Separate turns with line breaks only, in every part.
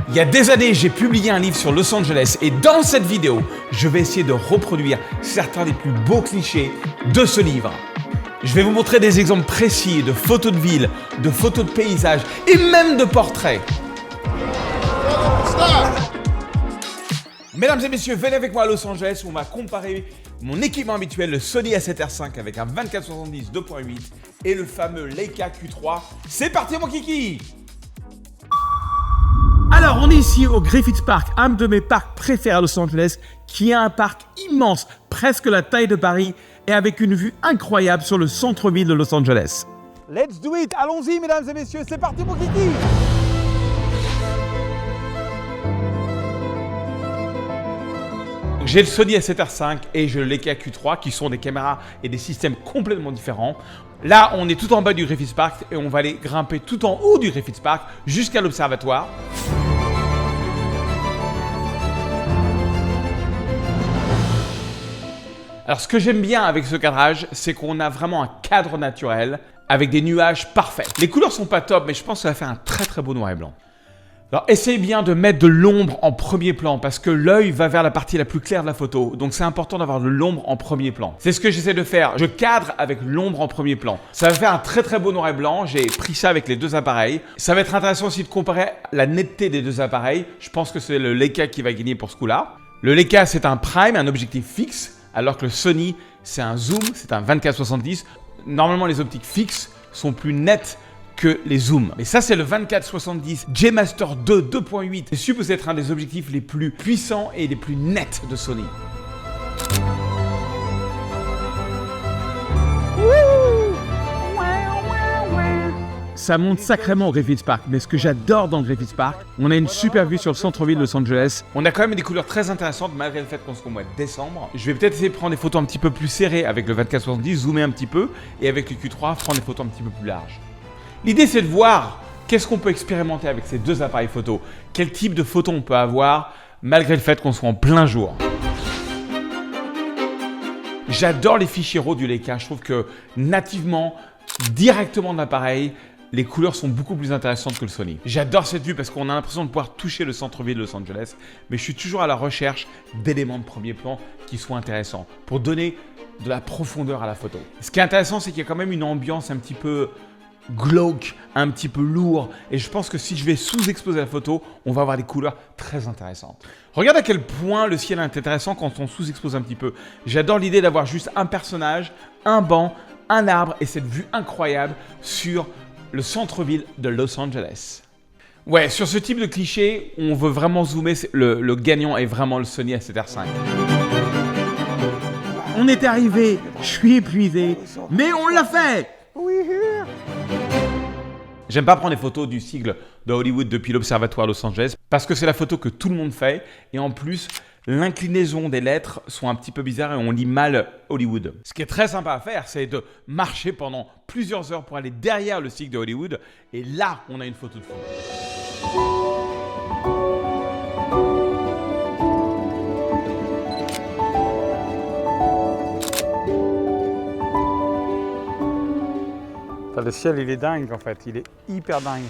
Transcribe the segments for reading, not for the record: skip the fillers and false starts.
Il y a des années, j'ai publié un livre sur Los Angeles et dans cette vidéo, je vais essayer de reproduire certains des plus beaux clichés de ce livre. Je vais vous montrer des exemples précis de photos de ville, de photos de paysages et même de portraits. Mesdames et messieurs, venez avec moi à Los Angeles où on va comparer mon équipement habituel, le Sony A7R5 avec un 24-70 2.8 et le fameux Leica Q3. C'est parti mon kiki! Alors, on est ici au Griffith Park, un de mes parcs préférés à Los Angeles, qui est un parc immense, presque la taille de Paris, et avec une vue incroyable sur le centre-ville de Los Angeles. Let's do it! Allons-y, mesdames et messieurs, c'est parti mon kiki! J'ai le Sony A7R5 et j'ai le Leica Q3 qui sont des caméras et des systèmes complètement différents. Là, on est tout en bas du Griffith Park et on va aller grimper tout en haut du Griffith Park jusqu'à l'observatoire. Alors, ce que j'aime bien avec ce cadrage, c'est qu'on a vraiment un cadre naturel avec des nuages parfaits. Les couleurs sont pas top, mais je pense que ça va faire un très beau noir et blanc. Alors, essayez bien de mettre de l'ombre en premier plan parce que l'œil va vers la partie la plus claire de la photo. Donc, c'est important d'avoir de l'ombre en premier plan. C'est ce que j'essaie de faire. Je cadre avec l'ombre en premier plan. Ça va faire un très beau noir et blanc. J'ai pris ça avec les deux appareils. Ça va être intéressant aussi de comparer la netteté des deux appareils. Je pense que c'est le Leica qui va gagner pour ce coup-là. Le Leica, c'est un prime, un objectif fixe, alors que le Sony, c'est un zoom, c'est un 24-70. Normalement, les optiques fixes sont plus nettes que les zooms. Mais ça, c'est le 24-70 G Master 2 2.8. C'est supposé être un des objectifs les plus puissants et les plus nets de Sony. Ça monte sacrément au Griffith Park, mais ce que j'adore dans le Griffith Park, on a une super vue sur le centre-ville de Los Angeles. On a quand même des couleurs très intéressantes malgré le fait qu'on soit au mois de décembre. Je vais peut-être essayer de prendre des photos un petit peu plus serrées avec le 24-70, zoomer un petit peu, et avec le Q3, prendre des photos un petit peu plus larges. L'idée, c'est de voir qu'est-ce qu'on peut expérimenter avec ces deux appareils photo. Quel type de photos on peut avoir malgré le fait qu'on soit en plein jour. J'adore les fichiers RAW du Leica. Je trouve que nativement, directement de l'appareil, les couleurs sont beaucoup plus intéressantes que le Sony. J'adore cette vue parce qu'on a l'impression de pouvoir toucher le centre-ville de Los Angeles, mais je suis toujours à la recherche d'éléments de premier plan qui soient intéressants pour donner de la profondeur à la photo. Ce qui est intéressant, c'est qu'il y a quand même une ambiance un petit peu glauque, un petit peu lourd, et je pense que si je vais sous-exposer la photo, on va avoir des couleurs très intéressantes. Regarde à quel point le ciel est intéressant quand on sous-expose un petit peu. J'adore l'idée d'avoir juste un personnage, un banc, un arbre et cette vue incroyable sur le centre-ville de Los Angeles. Ouais, sur ce type de cliché, on veut vraiment zoomer, le gagnant est vraiment le Sony A7R5. On est arrivé, je suis épuisé, mais on l'a fait! J'aime pas prendre des photos du sigle de Hollywood depuis l'Observatoire Los Angeles parce que c'est la photo que tout le monde fait et en plus l'inclinaison des lettres sont un petit peu bizarres et on lit mal Hollywood. Ce qui est très sympa à faire, c'est de marcher pendant plusieurs heures pour aller derrière le sigle de Hollywood et là on a une photo de fond. Le ciel, il est dingue en fait, il est hyper dingue.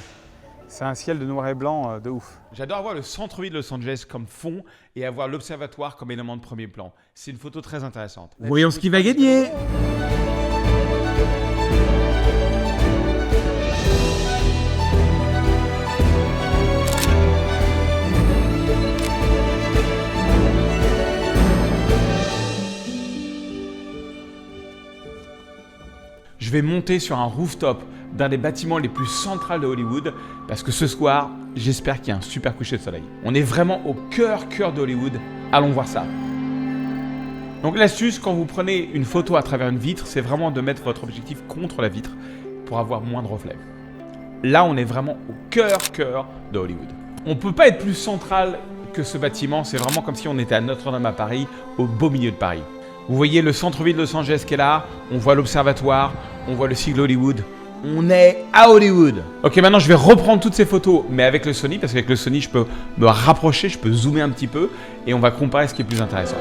C'est un ciel de noir et blanc de ouf. J'adore avoir le centre-ville de Los Angeles comme fond et avoir l'observatoire comme élément de premier plan. C'est une photo très intéressante. Voyons ce qui va gagner. Je vais monter sur un rooftop d'un des bâtiments les plus centrales de Hollywood parce que ce soir, j'espère qu'il y a un super coucher de soleil. On est vraiment au cœur de Hollywood. Allons voir ça. Donc l'astuce, quand vous prenez une photo à travers une vitre, c'est vraiment de mettre votre objectif contre la vitre pour avoir moins de reflets. Là, on est vraiment au cœur de Hollywood. On ne peut pas être plus central que ce bâtiment. C'est vraiment comme si on était à Notre-Dame à Paris, au beau milieu de Paris. Vous voyez le centre-ville de Los Angeles qui est là, on voit l'observatoire, on voit le sigle Hollywood. On est à Hollywood. Ok, maintenant je vais reprendre toutes ces photos, mais avec le Sony, parce qu'avec le Sony, je peux me rapprocher, je peux zoomer un petit peu, et on va comparer ce qui est plus intéressant.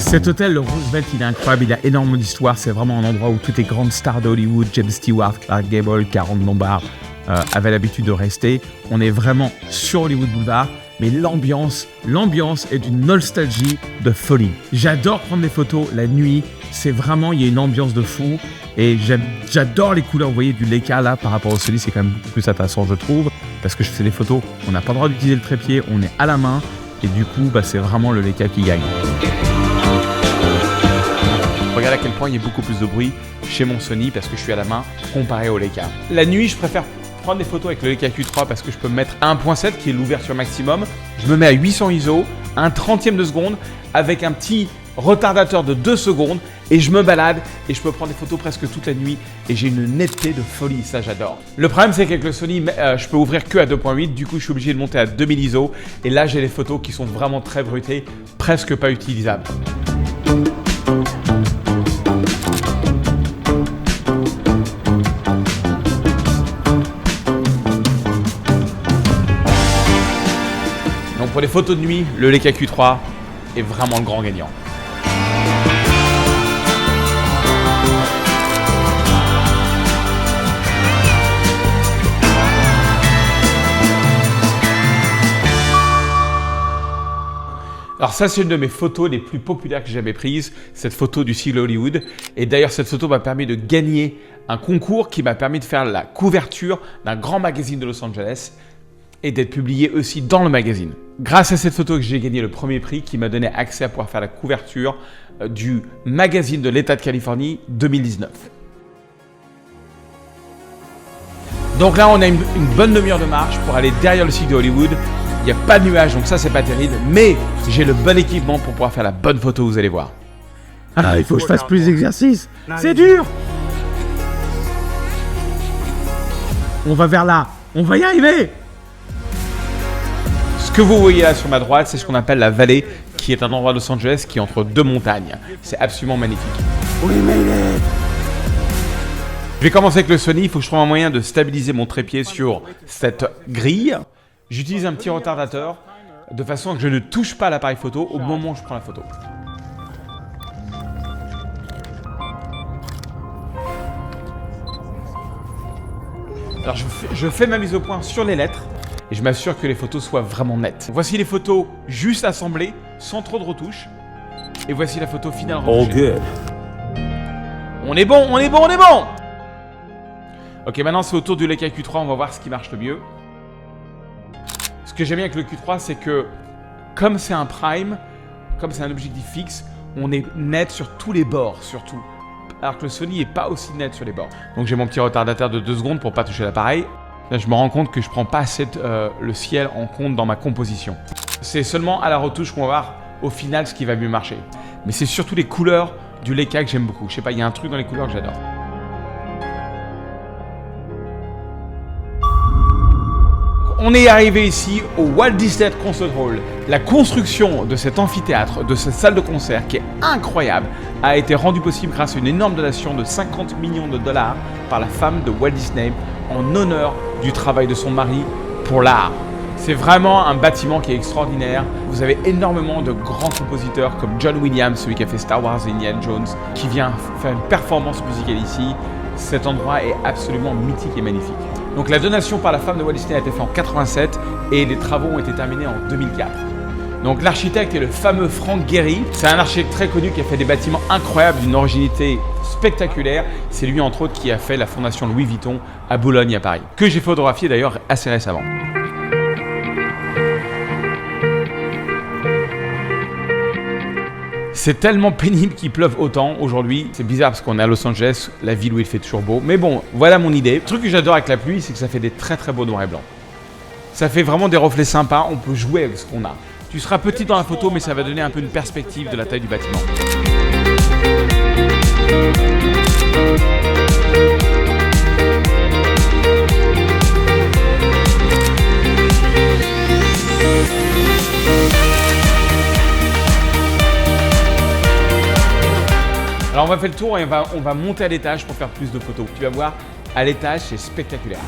Cet hôtel, le Roosevelt, il est incroyable, il a énormément d'histoire. C'est vraiment un endroit où toutes les grandes stars de Hollywood, James Stewart, Clark Gable, Karen Lombard, avaient l'habitude de rester. On est vraiment sur Hollywood Boulevard, mais l'ambiance est d'une nostalgie de folie. J'adore prendre des photos la nuit. C'est vraiment, il y a une ambiance de fou. Et j'adore les couleurs, vous voyez, du Leica là par rapport au Sony, c'est quand même beaucoup plus intéressant, je trouve. Parce que je fais des photos, on n'a pas le droit d'utiliser le trépied, on est à la main. Et du coup, c'est vraiment le Leica qui gagne. Regarde à quel point il y a beaucoup plus de bruit chez mon Sony parce que je suis à la main comparé au Leica. La nuit, je préfère prendre des photos avec le Leica Q3 parce que je peux me mettre à 1.7 qui est l'ouverture maximum. Je me mets à 800 ISO, un trentième de seconde avec un petit retardateur de 2 secondes et je me balade et je peux prendre des photos presque toute la nuit et j'ai une netteté de folie, ça j'adore. Le problème c'est qu'avec le Sony, je peux ouvrir que à 2.8, du coup je suis obligé de monter à 2000 ISO et là j'ai les photos qui sont vraiment très brutées, presque pas utilisables. Donc pour les photos de nuit, le Leica Q3 est vraiment le grand gagnant. Alors ça, c'est une de mes photos les plus populaires que j'ai jamais prises, cette photo du sigle Hollywood. Et d'ailleurs, cette photo m'a permis de gagner un concours qui m'a permis de faire la couverture d'un grand magazine de Los Angeles et d'être publié aussi dans le magazine. Grâce à cette photo que j'ai gagné le premier prix qui m'a donné accès à pouvoir faire la couverture du magazine de l'État de Californie 2019. Donc là, on a une bonne demi-heure de marche pour aller derrière le site de Hollywood. Il n'y a pas de nuages, donc ça, c'est pas terrible. Mais j'ai le bon équipement pour pouvoir faire la bonne photo, vous allez voir.
Ah, il faut que je fasse plus d'exercices. C'est dur. On va vers là. On va y arriver.
Ce que vous voyez là sur ma droite, c'est ce qu'on appelle la vallée, qui est un endroit de Los Angeles qui est entre deux montagnes. C'est absolument magnifique.
Oui, mais
Je vais commencer avec le Sony. Il faut que je trouve un moyen de stabiliser mon trépied sur cette grille. J'utilise un petit retardateur de façon que je ne touche pas l'appareil photo au moment où je prends la photo. Alors je fais ma mise au point sur les lettres et je m'assure que les photos soient vraiment nettes. Voici les photos juste assemblées, sans trop de retouches. Et voici la photo finale retouchée. On est bon, on est bon, on est bon! Ok, maintenant c'est au tour du Leica Q3, on va voir ce qui marche le mieux. Ce que j'aime bien avec le Q3, c'est que comme c'est un prime, comme c'est un objectif fixe, on est net sur tous les bords, surtout. Alors que le Sony n'est pas aussi net sur les bords. Donc j'ai mon petit retardateur de 2 secondes pour pas toucher l'appareil. Là, je me rends compte que je prends pas assez le ciel en compte dans ma composition. C'est seulement à la retouche qu'on va voir au final ce qui va mieux marcher. Mais c'est surtout les couleurs du Leica que j'aime beaucoup. Je sais pas, il y a un truc dans les couleurs que j'adore. On est arrivé ici au Walt Disney Concert Hall. La construction de cet amphithéâtre, de cette salle de concert qui est incroyable, a été rendue possible grâce à une énorme donation de 50 millions de dollars par la femme de Walt Disney en honneur du travail de son mari pour l'art. C'est vraiment un bâtiment qui est extraordinaire. Vous avez énormément de grands compositeurs comme John Williams, celui qui a fait Star Wars et Indiana Jones, qui vient faire une performance musicale ici. Cet endroit est absolument mythique et magnifique. Donc la donation par la femme de Walt Disney a été faite en 87 et les travaux ont été terminés en 2004. Donc l'architecte est le fameux Frank Gehry. C'est un architecte très connu qui a fait des bâtiments incroyables d'une originalité spectaculaire. C'est lui entre autres qui a fait la fondation Louis Vuitton à Boulogne à Paris, que j'ai photographié d'ailleurs assez récemment. C'est tellement pénible qu'il pleuve autant aujourd'hui. C'est bizarre parce qu'on est à Los Angeles, la ville où il fait toujours beau. Mais bon, voilà mon idée. Le truc que j'adore avec la pluie, c'est que ça fait des très très beaux noirs et blancs. Ça fait vraiment des reflets sympas, on peut jouer avec ce qu'on a. Tu seras petit dans la photo, mais ça va donner un peu une perspective de la taille du bâtiment. Alors on va faire le tour et on va monter à l'étage pour faire plus de photos. Tu vas voir, à l'étage, c'est spectaculaire.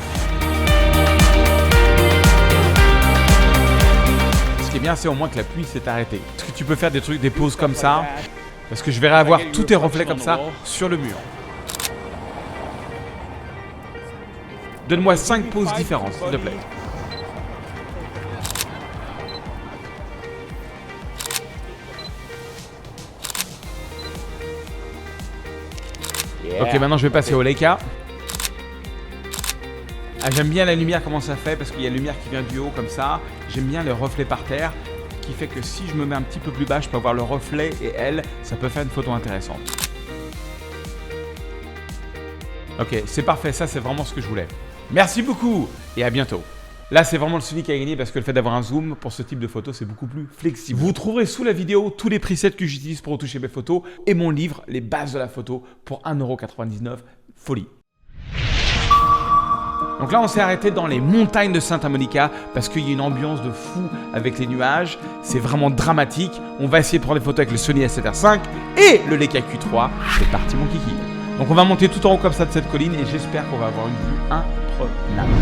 Ce qui est bien, c'est au moins que la pluie s'est arrêtée. Parce que tu peux faire des poses comme ça, Parce que je verrai avoir tous tes reflets comme ça sur le mur. Donne-moi 5 poses différentes, s'il te plaît. Ok, maintenant je vais passer au Leica. Ah, j'aime bien la lumière, comment ça fait, parce qu'il y a la lumière qui vient du haut comme ça. J'aime bien les reflets par terre, qui fait que si je me mets un petit peu plus bas, je peux avoir le reflet et elle, ça peut faire une photo intéressante. Ok, c'est parfait, ça c'est vraiment ce que je voulais. Merci beaucoup et à bientôt. Là, c'est vraiment le Sony qui a gagné parce que le fait d'avoir un zoom pour ce type de photo, c'est beaucoup plus flexible. Vous trouverez sous la vidéo tous les presets que j'utilise pour retoucher mes photos et mon livre, Les bases de la photo, pour 1,99 €. Folie. Donc là, on s'est arrêté dans les montagnes de Santa Monica parce qu'il y a une ambiance de fou avec les nuages. C'est vraiment dramatique. On va essayer de prendre des photos avec le Sony A7R5 et le Leica Q3. C'est parti, mon kiki. Donc on va monter tout en haut comme ça de cette colline et j'espère qu'on va avoir une vue imprenable.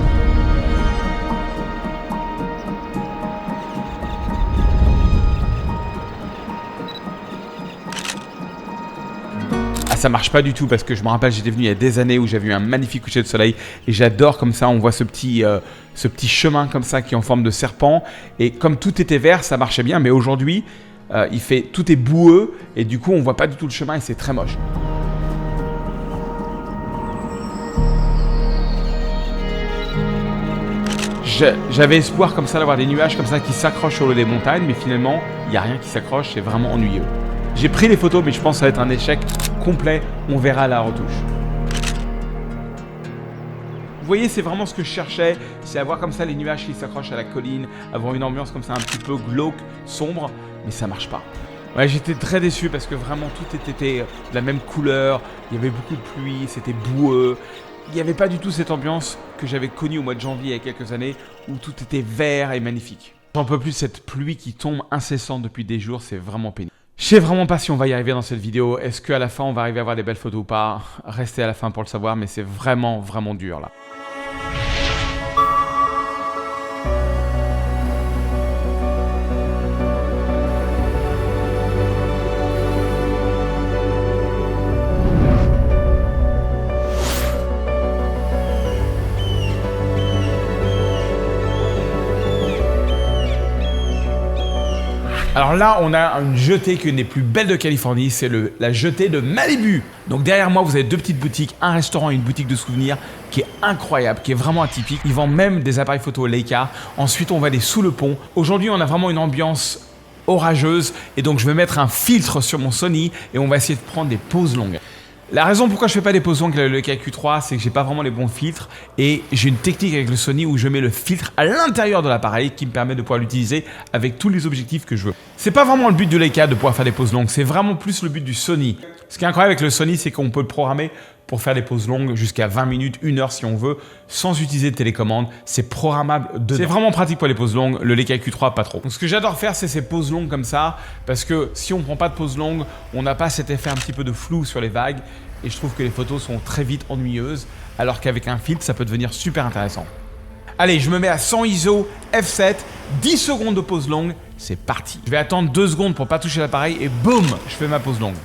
Ça marche pas du tout parce que je me rappelle, j'étais venu il y a des années où j'avais eu un magnifique coucher de soleil et j'adore comme ça, on voit ce petit chemin comme ça qui est en forme de serpent et comme tout était vert, ça marchait bien, mais aujourd'hui, tout est boueux et du coup, on voit pas du tout le chemin et c'est très moche. J'avais espoir comme ça d'avoir des nuages comme ça qui s'accrochent sur le des montagnes, mais finalement, il n'y a rien qui s'accroche, c'est vraiment ennuyeux. J'ai pris les photos, mais je pense que ça va être un échec complet. On verra à la retouche. Vous voyez, c'est vraiment ce que je cherchais. C'est avoir comme ça les nuages qui s'accrochent à la colline, avoir une ambiance comme ça un petit peu glauque, sombre, mais ça marche pas. Ouais, j'étais très déçu parce que vraiment tout était de la même couleur. Il y avait beaucoup de pluie, c'était boueux. Il n'y avait pas du tout cette ambiance que j'avais connue au mois de janvier il y a quelques années où tout était vert et magnifique. J'en peux plus cette pluie qui tombe incessante depuis des jours, c'est vraiment pénible. Je sais vraiment pas si on va y arriver dans cette vidéo. Est-ce qu'à la fin, on va arriver à avoir des belles photos ou pas? Restez à la fin pour le savoir, mais c'est vraiment, vraiment dur là. Alors là, on a une jetée qui est une des plus belles de Californie, c'est la jetée de Malibu. Donc derrière moi, vous avez deux petites boutiques, un restaurant et une boutique de souvenirs qui est incroyable, qui est vraiment atypique. Ils vendent même des appareils photo Leica. Ensuite, on va aller sous le pont. Aujourd'hui, on a vraiment une ambiance orageuse et donc je vais mettre un filtre sur mon Sony et on va essayer de prendre des poses longues. La raison pourquoi je fais pas des poses longues avec le Leica Q3, c'est que j'ai pas vraiment les bons filtres et j'ai une technique avec le Sony où je mets le filtre à l'intérieur de l'appareil qui me permet de pouvoir l'utiliser avec tous les objectifs que je veux. C'est pas vraiment le but de Leica de pouvoir faire des poses longues, c'est vraiment plus le but du Sony. Ce qui est incroyable avec le Sony, c'est qu'on peut le programmer pour faire des poses longues jusqu'à 20 minutes, 1 heure si on veut, sans utiliser de télécommande. C'est programmable dedans. C'est vraiment pratique pour les poses longues, le Leica Q3 pas trop. Donc ce que j'adore faire, c'est ces poses longues comme ça, parce que si on prend pas de poses longues, on n'a pas cet effet un petit peu de flou sur les vagues, et je trouve que les photos sont très vite ennuyeuses, alors qu'avec un filtre, ça peut devenir super intéressant. Allez, je me mets à 100 ISO, F7, 10 secondes de pause longue, c'est parti. Je vais attendre 2 secondes pour pas toucher l'appareil, et boum, je fais ma pause longue.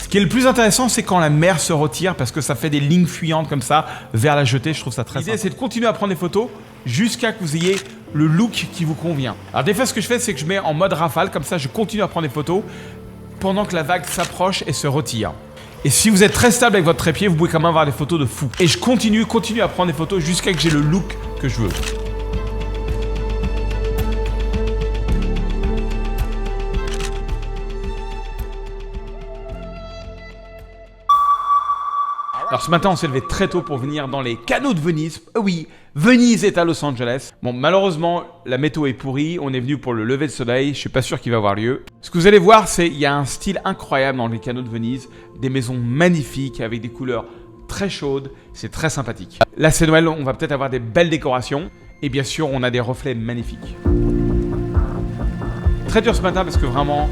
Ce qui est le plus intéressant, c'est quand la mer se retire parce que ça fait des lignes fuyantes comme ça vers la jetée. Je trouve ça très sympa. L'idée, c'est de continuer à prendre des photos jusqu'à que vous ayez le look qui vous convient. Alors des fois, ce que je fais, c'est que je mets en mode rafale. Comme ça, je continue à prendre des photos pendant que la vague s'approche et se retire. Et si vous êtes très stable avec votre trépied, vous pouvez quand même avoir des photos de fou. Et je continue à prendre des photos jusqu'à que j'ai le look que je veux. Alors ce matin, on s'est levé très tôt pour venir dans les canaux de Venise. Oui, Venise est à Los Angeles. Bon, malheureusement, la météo est pourrie. On est venu pour le lever de soleil. Je suis pas sûr qu'il va avoir lieu. Ce que vous allez voir, c'est qu'il y a un style incroyable dans les canaux de Venise. Des maisons magnifiques avec des couleurs très chaudes. C'est très sympathique. Là, c'est Noël. On va peut-être avoir des belles décorations. Et bien sûr, on a des reflets magnifiques. Très dur ce matin parce que vraiment,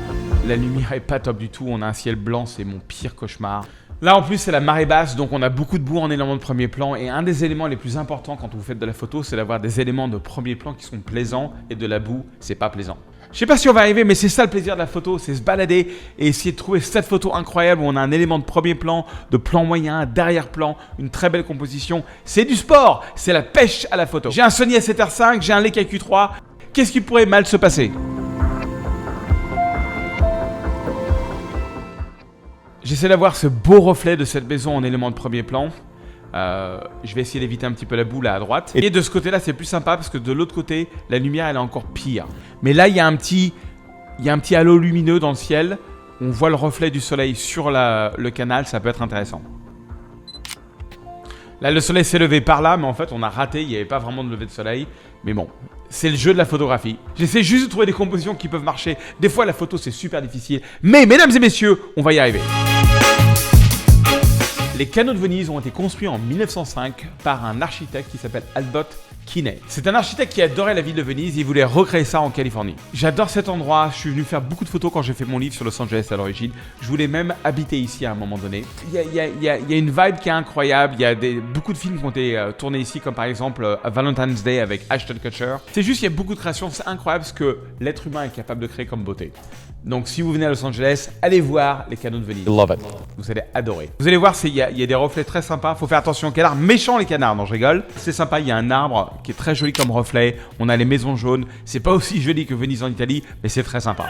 la lumière est pas top du tout. On a un ciel blanc. C'est mon pire cauchemar. Là en plus c'est la marée basse, donc on a beaucoup de boue en éléments de premier plan et un des éléments les plus importants quand vous faites de la photo, c'est d'avoir des éléments de premier plan qui sont plaisants et de la boue, c'est pas plaisant. Je sais pas si on va arriver, mais c'est ça le plaisir de la photo, c'est se balader et essayer de trouver cette photo incroyable où on a un élément de premier plan, de plan moyen, d'arrière-plan, une très belle composition. C'est du sport, c'est la pêche à la photo. J'ai un Sony A7R5, j'ai un Leica Q3. Qu'est-ce qui pourrait mal se passer? J'essaie d'avoir ce beau reflet de cette maison en élément de premier plan. Je vais essayer d'éviter un petit peu la boue là à droite. Et de ce côté-là, c'est plus sympa parce que de l'autre côté, la lumière elle est encore pire. Mais là, il y a un petit halo lumineux dans le ciel. On voit le reflet du soleil sur le canal, ça peut être intéressant. Là, le soleil s'est levé par là, mais en fait, on a raté. Il n'y avait pas vraiment de lever de soleil. Mais bon, c'est le jeu de la photographie. J'essaie juste de trouver des compositions qui peuvent marcher. Des fois, la photo, c'est super difficile. Mais, mesdames et messieurs, on va y arriver. Les canaux de Venise ont été construits en 1905 par un architecte qui s'appelle Albert Kinney. C'est un architecte qui adorait la ville de Venise et il voulait recréer ça en Californie. J'adore cet endroit, je suis venu faire beaucoup de photos quand j'ai fait mon livre sur Los Angeles à l'origine. Je voulais même habiter ici à un moment donné. Il y a une vibe qui est incroyable, il y a beaucoup de films qui ont été tournés ici, comme par exemple Valentine's Day avec Ashton Kutcher. C'est juste qu'il y a beaucoup de créations, c'est incroyable ce que l'être humain est capable de créer comme beauté. Donc si vous venez à Los Angeles, allez voir les canaux de Venise.
Love it.
Vous allez adorer. Vous allez voir, il y a des reflets très sympas. Faut faire attention aux canards. Méchants les canards, non je rigole. C'est sympa, il y a un arbre qui est très joli comme reflet. On a les maisons jaunes. C'est pas aussi joli que Venise en Italie, mais c'est très sympa.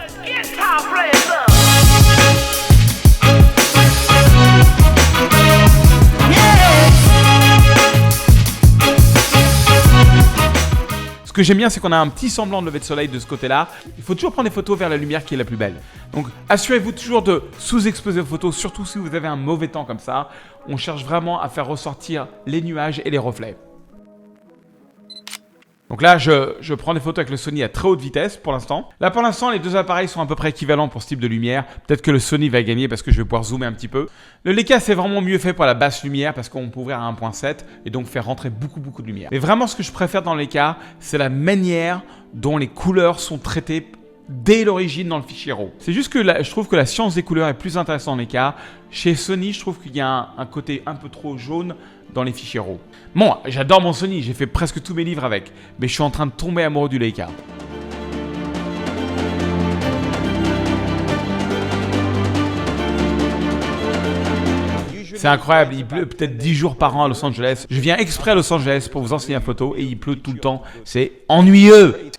Ce que j'aime bien, c'est qu'on a un petit semblant de lever de soleil de ce côté-là. Il faut toujours prendre des photos vers la lumière qui est la plus belle. Donc, assurez-vous toujours de sous-exposer vos photos, surtout si vous avez un mauvais temps comme ça. On cherche vraiment à faire ressortir les nuages et les reflets. Donc là, je prends des photos avec le Sony à très haute vitesse pour l'instant. Là, pour l'instant, les deux appareils sont à peu près équivalents pour ce type de lumière. Peut-être que le Sony va gagner parce que je vais pouvoir zoomer un petit peu. Le Leica, c'est vraiment mieux fait pour la basse lumière parce qu'on peut ouvrir à 1.7 et donc faire rentrer beaucoup de lumière. Mais vraiment, ce que je préfère dans le Leica, c'est la manière dont les couleurs sont traitées dès l'origine dans le fichier RAW. C'est juste que je trouve que la science des couleurs est plus intéressante dans les Leica. Chez Sony, je trouve qu'il y a un côté un peu trop jaune dans les fichiers RAW. Bon, j'adore mon Sony, j'ai fait presque tous mes livres avec, mais je suis en train de tomber amoureux du Leica. C'est incroyable, il pleut peut-être 10 jours par an à Los Angeles. Je viens exprès à Los Angeles pour vous enseigner la photo et il pleut tout le temps. C'est ennuyeux.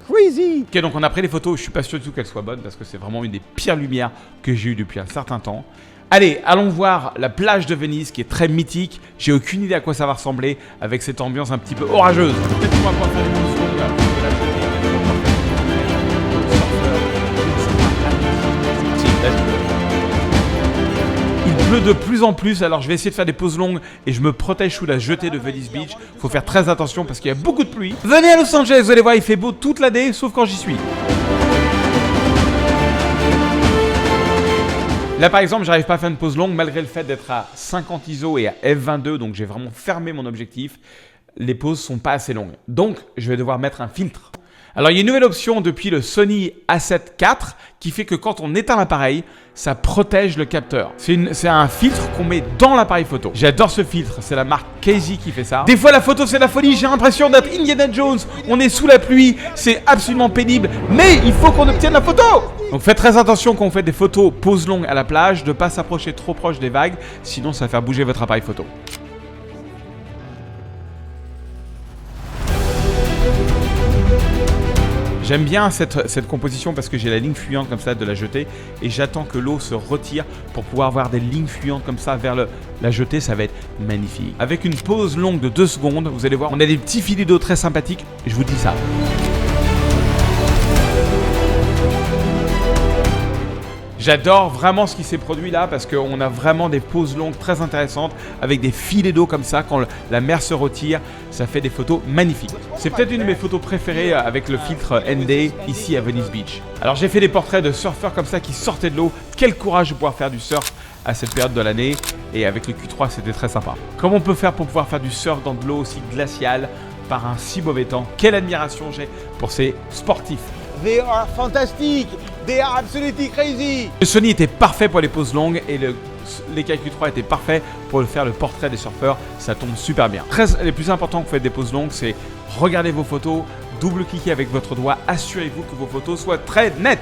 Crazy.
Ok, donc on a pris les photos, je suis pas sûr du tout qu'elles soient bonnes parce que c'est vraiment une des pires lumières que j'ai eues depuis un certain temps. Allez, allons voir la plage de Venise qui est très mythique. J'ai aucune idée à quoi ça va ressembler avec cette ambiance un petit peu orageuse. Peut-être qu'on va pouvoir faire des photos Il pleut de plus en plus, alors je vais essayer de faire des pauses longues et je me protège sous la jetée de Venice Beach. Faut faire très attention parce qu'il y a beaucoup de pluie. Venez à Los Angeles, vous allez voir, il fait beau toute l'année, sauf quand j'y suis. Là par exemple, j'arrive pas à faire une pause longue malgré le fait d'être à 50 ISO et à f22, donc j'ai vraiment fermé mon objectif. Les pauses sont pas assez longues, donc je vais devoir mettre un filtre. Alors il y a une nouvelle option depuis le Sony A7 IV qui fait que quand on éteint l'appareil, ça protège le capteur. C'est un filtre qu'on met dans l'appareil photo. J'adore ce filtre, c'est la marque Casey qui fait ça. Des fois la photo c'est la folie, j'ai l'impression d'être Indiana Jones. On est sous la pluie, c'est absolument pénible, mais il faut qu'on obtienne la photo. Donc faites très attention quand on fait des photos pause longue à la plage, de ne pas s'approcher trop proche des vagues, sinon ça va faire bouger votre appareil photo. J'aime bien cette composition parce que j'ai la ligne fluente comme ça de la jetée et j'attends que l'eau se retire pour pouvoir avoir des lignes fluentes comme ça vers la jetée, ça va être magnifique. Avec une pause longue de 2 secondes, vous allez voir, on a des petits filets d'eau très sympathiques, je vous dis ça. J'adore vraiment ce qui s'est produit là parce qu'on a vraiment des pauses longues très intéressantes avec des filets d'eau comme ça. Quand la mer se retire, ça fait des photos magnifiques. C'est peut-être une de mes photos préférées avec le filtre ND ici à Venice Beach. Alors j'ai fait des portraits de surfeurs comme ça qui sortaient de l'eau. Quel courage de pouvoir faire du surf à cette période de l'année. Et avec le Q3, c'était très sympa. Comment on peut faire pour pouvoir faire du surf dans de l'eau aussi glaciale par un si mauvais temps? Quelle admiration j'ai pour ces sportifs.
They are fantastic. They are absolutely crazy.
Le Sony était parfait pour les poses longues et le Leica Q3 était parfait pour faire le portrait des surfeurs. Ça tombe super bien. Les plus importants quand vous faites des poses longues, c'est regarder vos photos, double-cliquez avec votre doigt. Assurez-vous que vos photos soient très nettes.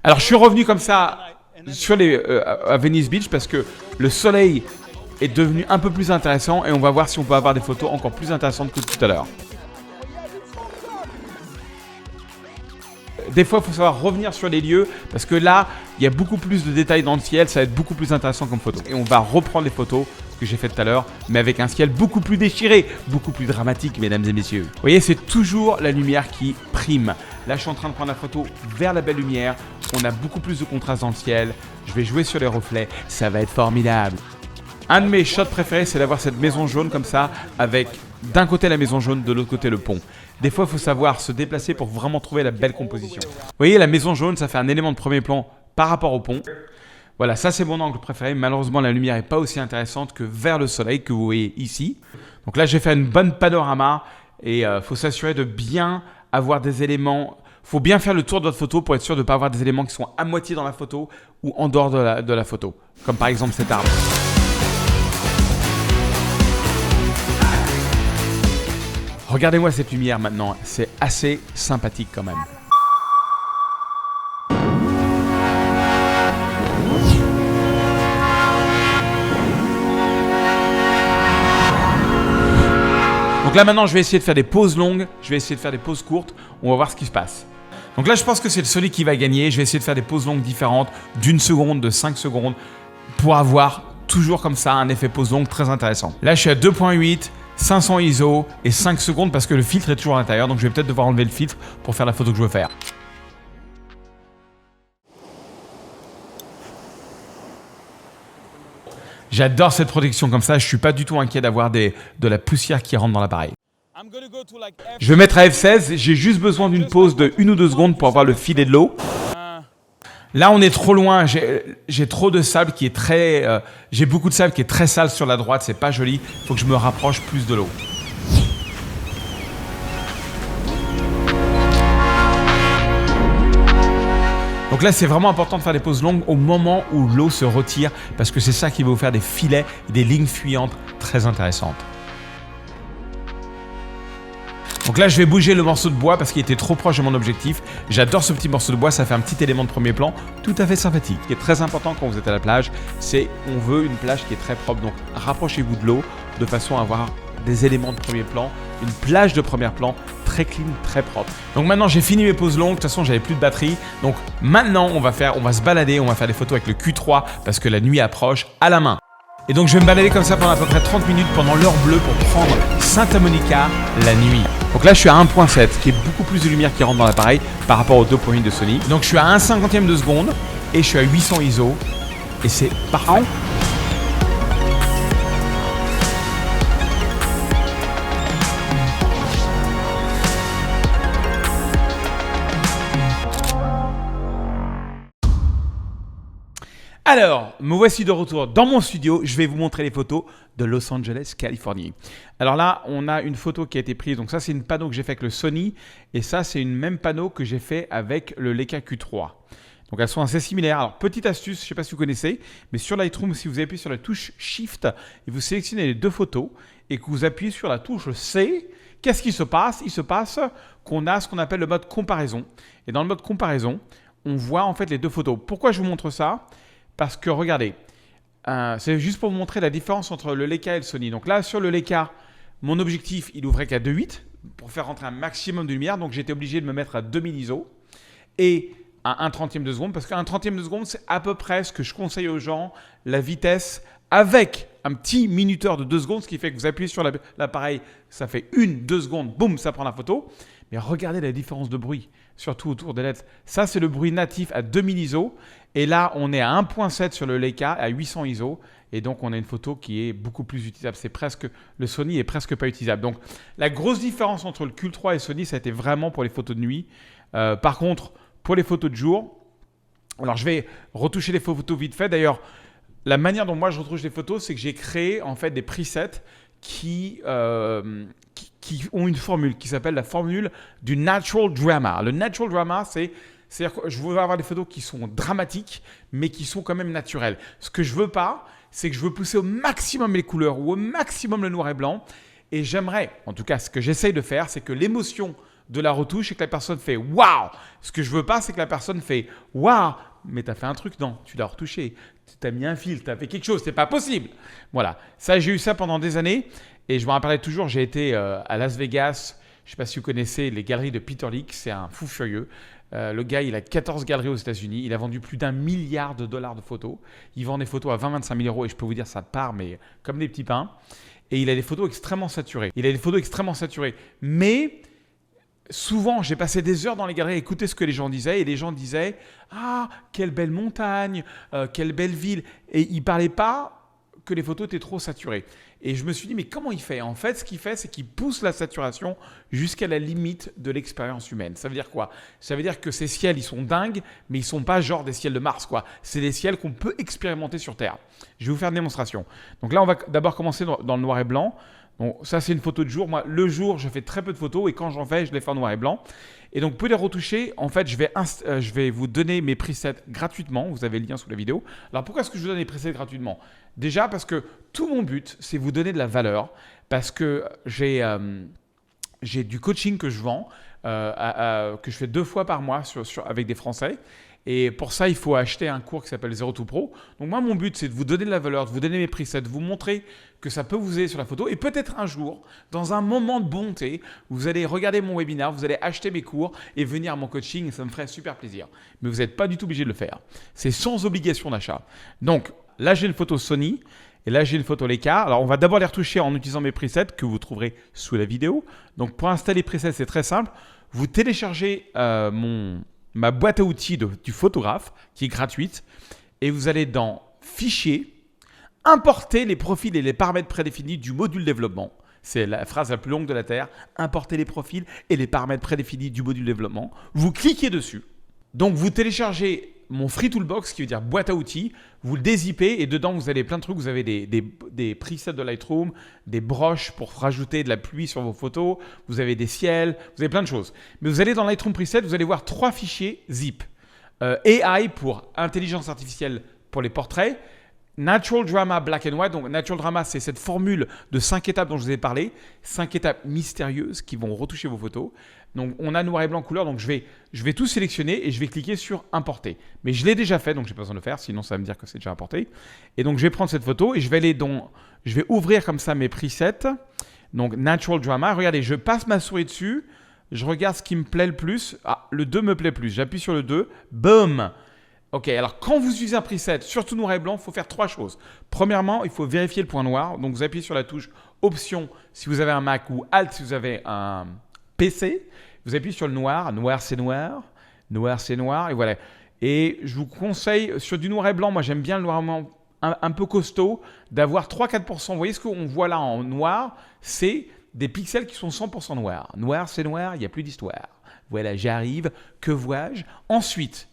Alors, je suis revenu comme ça sur à Venice Beach parce que le soleil est devenu un peu plus intéressant et on va voir si on peut avoir des photos encore plus intéressantes que tout à l'heure. Des fois, il faut savoir revenir sur les lieux parce que là, il y a beaucoup plus de détails dans le ciel, ça va être beaucoup plus intéressant comme photo. Et on va reprendre les photos que j'ai faites tout à l'heure, mais avec un ciel beaucoup plus déchiré, beaucoup plus dramatique, mesdames et messieurs. Vous voyez, c'est toujours la lumière qui prime. Là, je suis en train de prendre la photo vers la belle lumière. On a beaucoup plus de contraste dans le ciel. Je vais jouer sur les reflets. Ça va être formidable. Un de mes shots préférés, c'est d'avoir cette maison jaune comme ça, avec d'un côté la maison jaune, de l'autre côté le pont. Des fois, il faut savoir se déplacer pour vraiment trouver la belle composition. Vous voyez, la maison jaune, ça fait un élément de premier plan par rapport au pont. Voilà, ça c'est mon angle préféré. Malheureusement, la lumière n'est pas aussi intéressante que vers le soleil que vous voyez ici. Donc là, j'ai fait une bonne panorama et faut s'assurer de bien avoir des éléments. Faut bien faire le tour de votre photo pour être sûr de ne pas avoir des éléments qui sont à moitié dans la photo ou en dehors de la photo. Comme par exemple cet arbre. Regardez-moi cette lumière maintenant, c'est assez sympathique quand même. Donc là maintenant je vais essayer de faire des pauses longues, je vais essayer de faire des pauses courtes, on va voir ce qui se passe. Donc là je pense que c'est le Sony qui va gagner, je vais essayer de faire des pauses longues différentes, d'1 seconde, de 5 secondes, pour avoir toujours comme ça un effet pause longue très intéressant. Là je suis à 2.8, 500 ISO et 5 secondes parce que le filtre est toujours à l'intérieur, donc je vais peut-être devoir enlever le filtre pour faire la photo que je veux faire. J'adore cette protection comme ça, je suis pas du tout inquiet d'avoir de la poussière qui rentre dans l'appareil. Je vais mettre à F16, j'ai juste besoin d'une pause de 1 ou 2 secondes pour avoir le filet de l'eau. Là, on est trop loin, j'ai trop de sable qui est très... j'ai beaucoup de sable qui est très sale sur la droite, c'est pas joli. Il faut que je me rapproche plus de l'eau. Donc là, c'est vraiment important de faire des pauses longues au moment où l'eau se retire parce que c'est ça qui va vous faire des filets, des lignes fuyantes très intéressantes. Donc là, je vais bouger le morceau de bois parce qu'il était trop proche de mon objectif. J'adore ce petit morceau de bois, ça fait un petit élément de premier plan tout à fait sympathique. Ce qui est très important quand vous êtes à la plage, c'est qu'on veut une plage qui est très propre. Donc rapprochez-vous de l'eau de façon à avoir des éléments de premier plan, une plage de premier plan très clean, très propre. Donc maintenant, j'ai fini mes pauses longues. De toute façon, j'avais plus de batterie. Donc maintenant, on va se balader, on va faire des photos avec le Q3 parce que la nuit approche à la main. Et donc, je vais me balader comme ça pendant à peu près 30 minutes pendant l'heure bleue pour prendre Santa Monica la nuit. Donc là, je suis à 1.7, qui est beaucoup plus de lumière qui rentre dans l'appareil par rapport au 2.8 de Sony. Donc, je suis à 1/50e de seconde et je suis à 800 ISO et c'est parfait. Alors, me voici de retour dans mon studio. Je vais vous montrer les photos de Los Angeles, Californie. Alors là, on a une photo qui a été prise. Donc ça, c'est une panneau que j'ai fait avec le Sony. Et ça, c'est une même panneau que j'ai fait avec le Leica Q3. Donc elles sont assez similaires. Alors, petite astuce, je ne sais pas si vous connaissez, mais sur Lightroom, si vous appuyez sur la touche Shift et vous sélectionnez les deux photos et que vous appuyez sur la touche C, qu'est-ce qui se passe? Il se passe qu'on a ce qu'on appelle le mode comparaison. Et dans le mode comparaison, on voit en fait les deux photos. Pourquoi je vous montre ça? Parce que regardez, c'est juste pour vous montrer la différence entre le Leica et le Sony. Donc là, sur le Leica, mon objectif, il ouvrait qu'à 2.8 pour faire rentrer un maximum de lumière. Donc j'étais obligé de me mettre à 2000 ISO et à 1/30e de seconde. Parce qu'à 1/30e de seconde, c'est à peu près ce que je conseille aux gens, la vitesse avec un petit minuteur de 2 secondes, ce qui fait que vous appuyez sur l'appareil, ça fait 1-2 secondes, boum, ça prend la photo. Mais regardez la différence de bruit, surtout autour des lettres. Ça, c'est le bruit natif à 2000 ISO. Et là, on est à 1.7 sur le Leica, à 800 ISO. Et donc, on a une photo qui est beaucoup plus utilisable. Le Sony est presque pas utilisable. Donc, la grosse différence entre le Q3 et Sony, ça a été vraiment pour les photos de nuit. Par contre, pour les photos de jour, alors je vais retoucher les photos vite fait. D'ailleurs, la manière dont moi je retouche les photos, c'est que j'ai créé en fait des presets qui ont une formule qui s'appelle la formule du Natural Drama. Le Natural Drama, c'est-à-dire que je veux avoir des photos qui sont dramatiques, mais qui sont quand même naturelles. Ce que je veux pas, c'est que je veux pousser au maximum les couleurs ou au maximum le noir et blanc. Et j'aimerais, en tout cas, ce que j'essaye de faire, c'est que l'émotion de la retouche, c'est que la personne fait « Waouh !» Ce que je veux pas, c'est que la personne fait « Waouh !» Mais tu as fait un truc, non, tu l'as retouché. Tu as mis un fil, tu as fait quelque chose, c'est pas possible. Voilà, ça, j'ai eu ça pendant des années. Et je me rappellerai toujours, j'ai été à Las Vegas. Je ne sais pas si vous connaissez les galeries de Peter Lik, c'est un fou furieux. Le gars, il a 14 galeries aux États-Unis. Il a vendu plus d'$1 milliard de photos. Il vend des photos à 20-25 000 euros et je peux vous dire, ça part, mais comme des petits pains. Et il a des photos extrêmement saturées. Mais souvent, j'ai passé des heures dans les galeries à écouter ce que les gens disaient. Et les gens disaient « Ah, quelle belle montagne, quelle belle ville !» Et ils ne parlaient pas que les photos étaient trop saturées. Et je me suis dit, mais comment il fait ? En fait, ce qu'il fait, c'est qu'il pousse la saturation jusqu'à la limite de l'expérience humaine. Ça veut dire quoi ? Ça veut dire que ces ciels, ils sont dingues, mais ils ne sont pas genre des ciels de Mars, quoi. C'est des ciels qu'on peut expérimenter sur Terre. Je vais vous faire une démonstration. Donc là, on va d'abord commencer dans le noir et blanc. Donc ça, c'est une photo de jour. Moi, le jour, je fais très peu de photos et quand j'en fais, je les fais en noir et blanc. Et donc, vous pouvez les retoucher. En fait, je vais vous donner mes presets gratuitement. Vous avez le lien sous la vidéo. Alors, pourquoi est-ce que je vous donne les presets gratuitement ? Déjà, parce que tout mon but, c'est vous donner de la valeur. Parce que j'ai du coaching que je vends, que je fais 2 fois par mois avec des Français. Et pour ça, il faut acheter un cours qui s'appelle Zero to Pro. Donc moi, mon but, c'est de vous donner de la valeur, de vous donner mes presets, de vous montrer que ça peut vous aider sur la photo. Et peut-être un jour, dans un moment de bonté, vous allez regarder mon webinaire, vous allez acheter mes cours et venir à mon coaching. Et ça me ferait super plaisir. Mais vous n'êtes pas du tout obligé de le faire. C'est sans obligation d'achat. Donc là, j'ai une photo Sony. Et là, j'ai une photo Leica. Alors, on va d'abord les retoucher en utilisant mes presets que vous trouverez sous la vidéo. Donc, pour installer les presets, c'est très simple. Vous téléchargez ma boîte à outils du photographe qui est gratuite et vous allez dans Fichier, importer les profils et les paramètres prédéfinis du module développement. C'est la phrase la plus longue de la Terre. Importer les profils et les paramètres prédéfinis du module développement. Vous cliquez dessus. Donc, vous téléchargez mon Free Toolbox, qui veut dire boîte à outils. Vous le dézippez et dedans, vous avez plein de trucs. Vous avez des presets de Lightroom, des broches pour rajouter de la pluie sur vos photos. Vous avez des ciels, vous avez plein de choses. Mais vous allez dans Lightroom Preset, vous allez voir 3 fichiers zip. AI pour intelligence artificielle pour les portraits. Natural Drama Black and White. Donc, Natural Drama, c'est cette formule de 5 étapes dont je vous ai parlé. 5 étapes mystérieuses qui vont retoucher vos photos. Donc, on a noir et blanc couleur. Donc, je vais tout sélectionner et je vais cliquer sur Importer. Mais je l'ai déjà fait, donc je n'ai pas besoin de le faire. Sinon, ça va me dire que c'est déjà importé. Et donc, je vais prendre cette photo et je vais ouvrir comme ça mes presets. Donc, Natural Drama. Regardez, je passe ma souris dessus. Je regarde ce qui me plaît le plus. Ah, le 2 me plaît plus. J'appuie sur le 2. Boom! Ok, alors quand vous utilisez un preset, surtout noir et blanc, il faut faire 3 choses. Premièrement, il faut vérifier le point noir. Donc, vous appuyez sur la touche Option si vous avez un Mac ou Alt si vous avez un PC. Vous appuyez sur le noir. Noir, c'est noir. Noir, c'est noir. Et voilà. Et je vous conseille, sur du noir et blanc, moi j'aime bien le noir et blanc un peu costaud, d'avoir 3-4%. Vous voyez ce qu'on voit là en noir, c'est des pixels qui sont 100% noirs. Noir, c'est noir, il n'y a plus d'histoire. Voilà, j'arrive. Que vois-je ? Ensuite,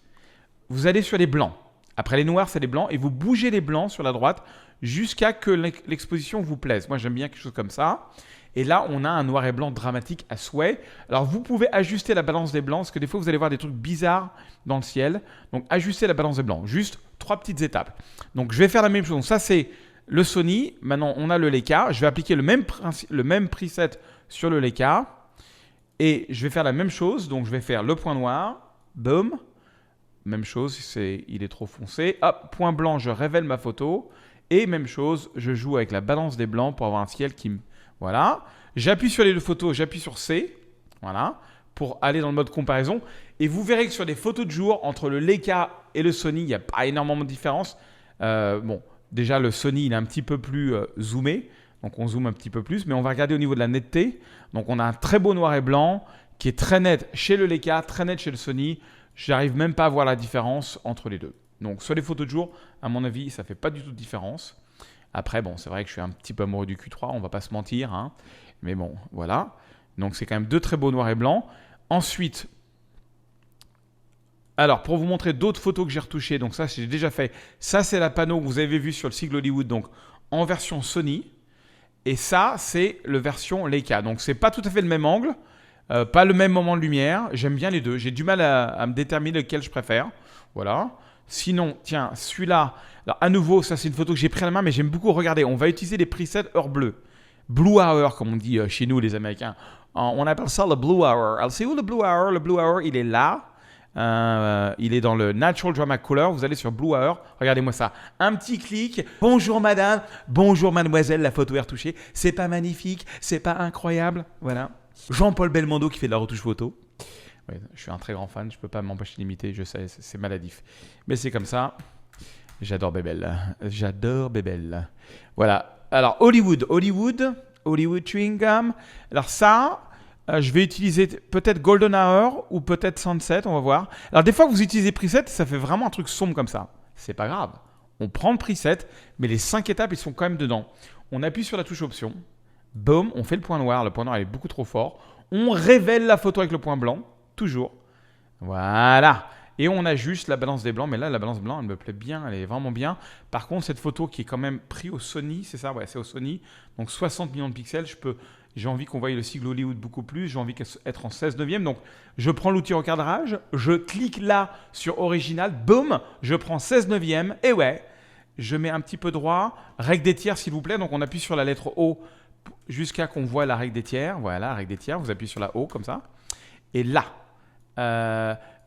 vous allez sur les blancs. Après les noirs, c'est les blancs. Et vous bougez les blancs sur la droite jusqu'à que l'exposition vous plaise. Moi, j'aime bien quelque chose comme ça. Et là, on a un noir et blanc dramatique à souhait. Alors, vous pouvez ajuster la balance des blancs parce que des fois, vous allez voir des trucs bizarres dans le ciel. Donc, ajustez la balance des blancs. Juste 3 petites étapes. Donc, je vais faire la même chose. Donc, ça, c'est le Sony. Maintenant, on a le Leica. Je vais appliquer le même preset sur le Leica. Et je vais faire la même chose. Donc, je vais faire le point noir. Boom. Même chose, il est trop foncé. Hop, point blanc, je révèle ma photo. Et même chose, je joue avec la balance des blancs pour avoir un ciel qui me... Voilà. J'appuie sur les 2 photos, j'appuie sur C. Voilà. Pour aller dans le mode comparaison. Et vous verrez que sur les photos de jour, entre le Leica et le Sony, il n'y a pas énormément de différence. Bon, déjà, le Sony, il est un petit peu plus zoomé. Donc, on zoome un petit peu plus. Mais on va regarder au niveau de la netteté. Donc, on a un très beau noir et blanc qui est très net chez le Leica, très net chez le Sony. J'arrive même pas à voir la différence entre les deux. Donc, sur les photos de jour, à mon avis, ça ne fait pas du tout de différence. Après, bon, c'est vrai que je suis un petit peu amoureux du Q3, on ne va pas se mentir. Hein. Mais bon, voilà. Donc, c'est quand même 2 très beaux noirs et blancs. Ensuite, alors, pour vous montrer d'autres photos que j'ai retouchées, donc ça, j'ai déjà fait. Ça, c'est la panneau que vous avez vu sur le site Hollywood, donc en version Sony. Et ça, c'est le version Leica. Donc, ce n'est pas tout à fait le même angle. Pas le même moment de lumière. J'aime bien les deux. J'ai du mal à me déterminer lequel je préfère. Voilà. Sinon, tiens, celui-là. Alors, à nouveau, ça, c'est une photo que j'ai pris à la main, mais j'aime beaucoup. Regardez, on va utiliser les presets heure bleue. Blue hour, comme on dit chez nous, les Américains. On appelle ça le blue hour. Alors, c'est où le blue hour? Le blue hour, il est là. Il est dans le Natural Drama Color. Vous allez sur Blue Hour. Regardez-moi ça. Un petit clic. Bonjour madame. Bonjour mademoiselle. La photo est retouchée. C'est pas magnifique. C'est pas incroyable. Voilà. Jean-Paul Belmondo qui fait de la retouche photo. Ouais, je suis un très grand fan. Je peux pas m'empêcher d'imiter. Je sais, c'est maladif. Mais c'est comme ça. J'adore Bébel. J'adore Bébel. Voilà. Alors Hollywood Chewing Gum. Alors ça... je vais utiliser peut-être Golden Hour ou peut-être Sunset, on va voir. Alors des fois que vous utilisez preset, ça fait vraiment un truc sombre comme ça. C'est pas grave. On prend le preset, mais les 5 étapes, ils sont quand même dedans. On appuie sur la touche option. Boum, on fait le point noir. Le point noir il est beaucoup trop fort. On révèle la photo avec le point blanc, toujours. Voilà. Et on ajuste la balance des blancs. Mais là, la balance blanc, elle me plaît bien. Elle est vraiment bien. Par contre, cette photo qui est quand même prise au Sony, c'est ça? Ouais, c'est au Sony. Donc 60 millions de pixels, j'ai envie qu'on voie le sigle Hollywood beaucoup plus. J'ai envie d'être en 16/9. Donc, je prends l'outil recadrage. Je clique là sur Original. Boum, je prends 16/9. Et ouais, je mets un petit peu droit. Règle des tiers, s'il vous plaît. Donc, on appuie sur la lettre O jusqu'à qu'on voit la règle des tiers. Voilà, règle des tiers. Vous appuyez sur la O comme ça. Et là,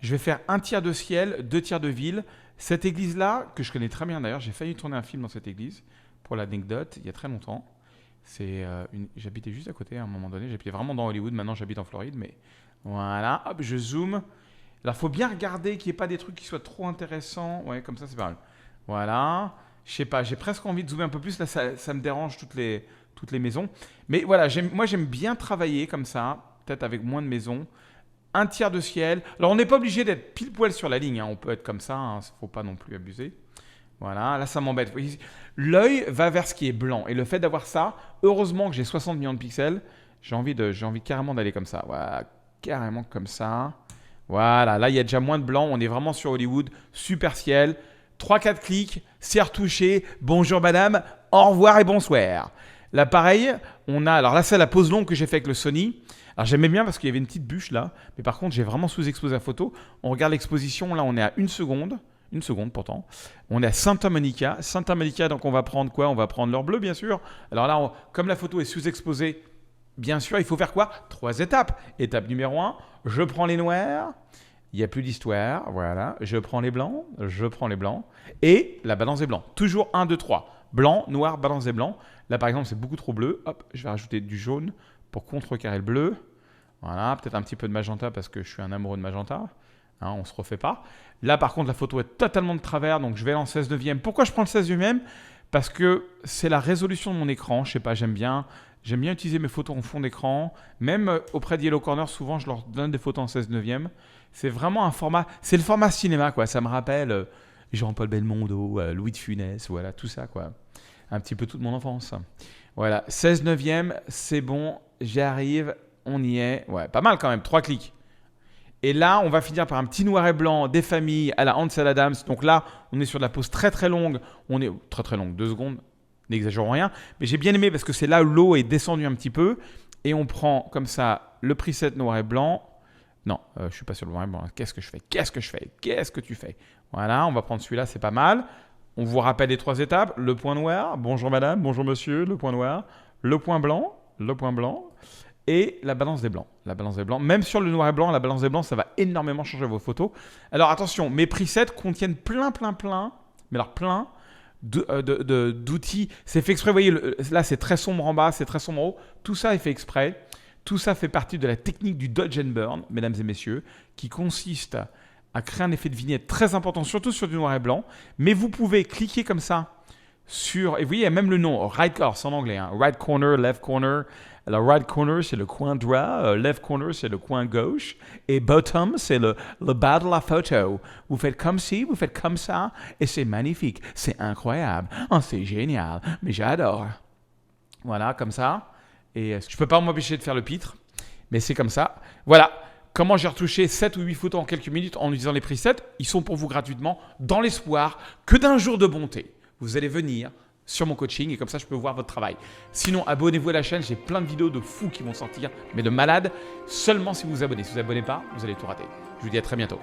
je vais faire 1 tiers de ciel, 2 tiers de ville. Cette église-là, que je connais très bien d'ailleurs, j'ai failli tourner un film dans cette église pour l'anecdote il y a très longtemps. J'habitais juste à côté à un moment donné. J'habitais vraiment dans Hollywood. Maintenant, j'habite en Floride. Mais voilà, hop, je zoome. Alors, il faut bien regarder qu'il n'y ait pas des trucs qui soient trop intéressants. Ouais, comme ça, c'est pas mal. Voilà. Je sais pas, j'ai presque envie de zoomer un peu plus. Là, ça me dérange toutes les maisons. Mais voilà, moi, j'aime bien travailler comme ça. Peut-être avec moins de maisons. 1 tiers de ciel. Alors, on n'est pas obligé d'être pile poil sur la ligne. Hein. On peut être comme ça. Il ne faut pas non plus abuser. Voilà, là ça m'embête. L'œil va vers ce qui est blanc. Et le fait d'avoir ça, heureusement que j'ai 60 millions de pixels, j'ai envie carrément d'aller comme ça. Voilà, carrément comme ça. Voilà, là il y a déjà moins de blanc. On est vraiment sur Hollywood. Super ciel. 3-4 clics, c'est retouché. Bonjour madame, au revoir et bonsoir. Là pareil, on a... Alors là c'est la pose longue que j'ai fait avec le Sony. Alors j'aimais bien parce qu'il y avait une petite bûche là. Mais par contre j'ai vraiment sous-exposé la photo. On regarde l'exposition, là on est à 1 seconde. 1 seconde pourtant. On est à Santa Monica. Santa Monica, donc on va prendre quoi? On va prendre l'or bleu, bien sûr. Alors là, comme la photo est sous-exposée, bien sûr, il faut faire quoi? 3 étapes. Étape numéro 1, je prends les noirs. Il n'y a plus d'histoire. Voilà. Je prends les blancs. Je prends les blancs. Et la balance des blancs. Toujours 1, 2, 3. Blanc, noir, balance des blancs. Là, par exemple, c'est beaucoup trop bleu. Hop, je vais rajouter du jaune pour contrecarrer le bleu. Voilà. Peut-être un petit peu de magenta parce que je suis un amoureux de magenta. Hein, on ne se refait pas. Là, par contre, la photo est totalement de travers, donc je vais en 16/9. Pourquoi je prends le 16/9? Parce que c'est la résolution de mon écran. Je sais pas, j'aime bien utiliser mes photos en fond d'écran. Même auprès de Yellow Corner, souvent, je leur donne des photos en 16/9. C'est vraiment un format... C'est le format cinéma, quoi. Ça me rappelle Jean-Paul Belmondo, Louis de Funès, voilà, tout ça, quoi. Un petit peu toute mon enfance. Voilà, 16/9, c'est bon, j'y arrive, on y est. Ouais, pas mal quand même, 3 clics. Et là, on va finir par un petit noir et blanc des familles à la Ansel Adams. Donc là, on est sur de la pause très très longue. On est très très longue, 2 secondes, n'exagérons rien. Mais j'ai bien aimé parce que c'est là où l'eau est descendue un petit peu. Et on prend comme ça le preset noir et blanc. Non, je ne suis pas sur le noir et blanc. Qu'est-ce que je fais? Qu'est-ce que tu fais? Voilà, on va prendre celui-là, c'est pas mal. On vous rappelle les 3 étapes. Le point noir, bonjour madame, bonjour monsieur, le point noir. Le point blanc, et la balance des blancs. La balance des blancs. Même sur le noir et blanc, la balance des blancs, ça va énormément changer vos photos. Alors attention, mes presets contiennent plein, mais alors plein d'outils. C'est fait exprès, vous voyez, là c'est très sombre en bas, c'est très sombre en haut. Tout ça est fait exprès. Tout ça fait partie de la technique du dodge and burn, mesdames et messieurs, qui consiste à créer un effet de vignette très important, surtout sur du noir et blanc. Mais vous pouvez cliquer comme ça sur... Et vous voyez, il y a même le nom, right corner, c'est en anglais, hein, right corner, left corner. Alors, right corner, c'est le coin droit. Left corner, c'est le coin gauche. Et bottom, c'est le bas de la photo. Vous faites comme ci, vous faites comme ça. Et c'est magnifique. C'est incroyable. Oh, c'est génial. Mais j'adore. Voilà, comme ça. Et je ne peux pas m'empêcher de faire le pitre. Mais c'est comme ça. Voilà. Comment j'ai retouché 7 ou 8 photos en quelques minutes en utilisant les presets. Ils sont pour vous gratuitement, dans l'espoir que d'un jour de bonté, vous allez venir sur mon coaching et comme ça je peux voir votre travail. Sinon, abonnez-vous à la chaîne, j'ai plein de vidéos de fous qui vont sortir, mais de malades, seulement si vous vous abonnez. Si vous ne vous abonnez pas, vous allez tout rater. Je vous dis à très bientôt.